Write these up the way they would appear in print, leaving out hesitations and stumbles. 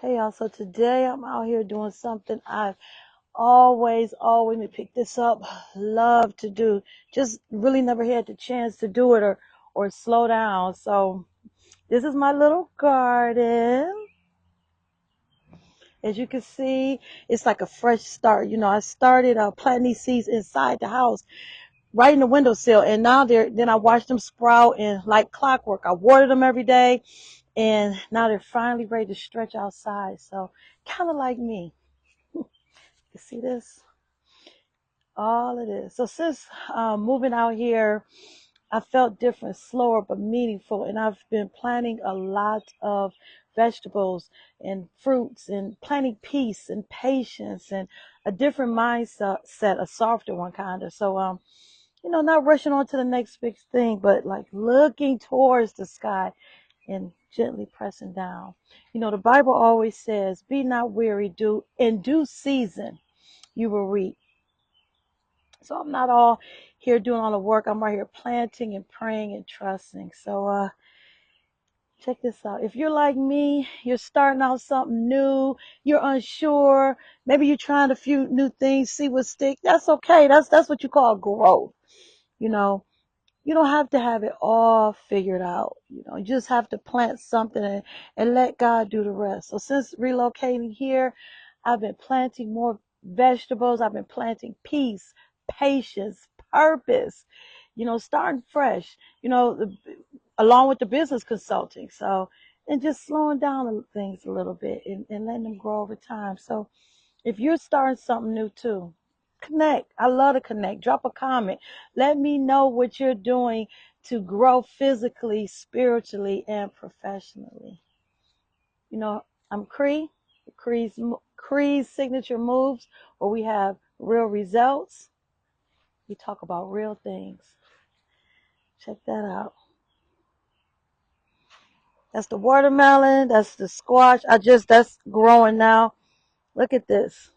Hey y'all, so today I'm out here doing something I've always, let me pick this up, love to do. Just really never had the chance to do it or slow down. So this is my little garden. As you can see, it's like a fresh start. I started planting these seeds inside the house, right in the windowsill, and now then I watched them sprout and like clockwork. I watered them every day, and now they're finally ready to stretch outside. So kind of like me. You see this? All it is. So since moving out here, I felt different, slower, but meaningful. And I've been planting a lot of vegetables and fruits and planting peace and patience and a different mindset, a softer one kind of. So, not rushing on to the next big thing, but like looking towards the sky and gently pressing down. The Bible always says, be not weary, do in due season you will reap. So I'm not all here doing all the work. I'm right here planting and praying and trusting. So check this out. If you're like me, you're starting out something new, you're unsure, maybe you're trying a few new things, see what sticks. That's okay. That's what you call growth. You know, you don't have to have it all figured out. You just have to plant something and let God do the rest. So since relocating here, I've been planting more vegetables. I've been planting peace, patience, purpose, starting fresh, along with the business consulting. So, and just slowing down things a little bit and letting them grow over time. So if you're starting something new too, connect. I love to connect. Drop a comment. Let me know what you're doing to grow physically, spiritually, and professionally. I'm Cree. Cree's signature moves, where we have real results. We talk about real things. Check that out. That's the watermelon. That's the squash. That's growing now. Look at this.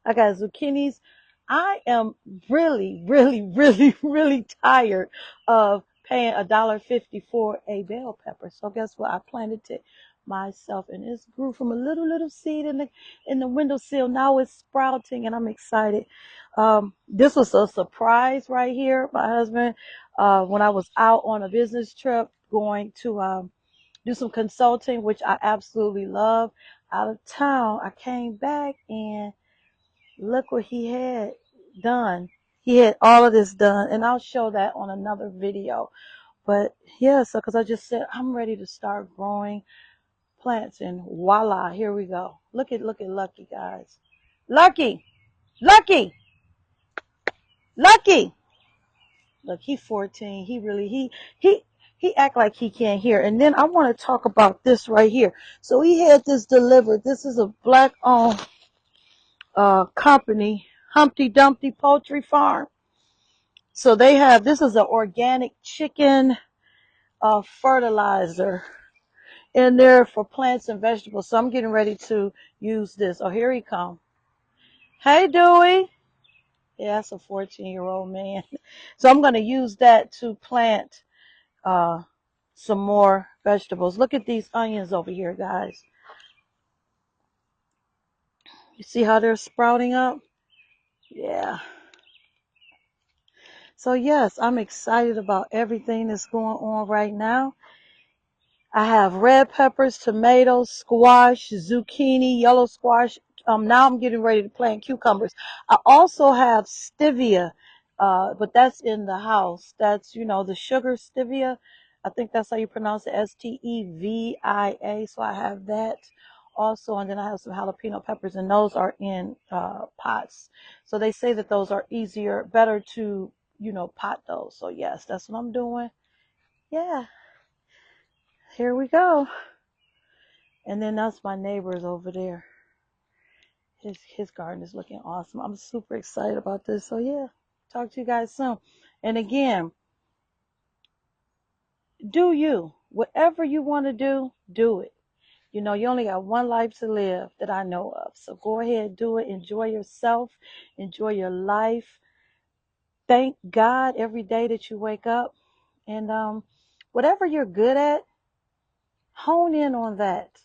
I got zucchinis. I am really, really, really, really tired of paying $1.50 for a bell pepper. So guess what? I planted it myself, and it grew from a little seed in the windowsill. Now it's sprouting, and I'm excited. This was a surprise right here. My husband, when I was out on a business trip, going to do some consulting, which I absolutely love. Out of town, I came back and look what he had done. He had all of this done, and I'll show that on another video. But yeah, so because I just said I'm ready to start growing plants, and voila, here we go. Look at Lucky, guys. Lucky, Lucky, Lucky. Look, he's 14. He act like he can't hear. And then I want to talk about this right here. So he had this delivered. This is a black-owned company, Humpty Dumpty Poultry Farm. So this is an organic chicken fertilizer in there for plants and vegetables. So I'm getting ready to use this. Oh, here he come. Hey, Dewey. Yeah, that's a 14-year-old man. So I'm going to use that to plant uh, some more vegetables. Look at these onions over here, guys. You see how they're sprouting up? Yeah. So yes, I'm excited about everything that's going on right now. I have red peppers, tomatoes, squash, zucchini, yellow squash. Now I'm getting ready to plant cucumbers. I also have stevia, but that's in the house. That's, the sugar stevia. I think that's how you pronounce it, Stevia. So I have that also. And then I have some jalapeno peppers, and those are in pots. So they say that those are better to, pot those. So yes, that's what I'm doing. Yeah, here we go. And then that's my neighbors over there. His garden is looking awesome. I'm super excited about this. So yeah, talk to you guys soon. And again, do you. Whatever you want to do it. You only got one life to live that I know of. So go ahead, do it. Enjoy yourself. Enjoy your life. Thank God every day that you wake up. And whatever you're good at, hone in on that.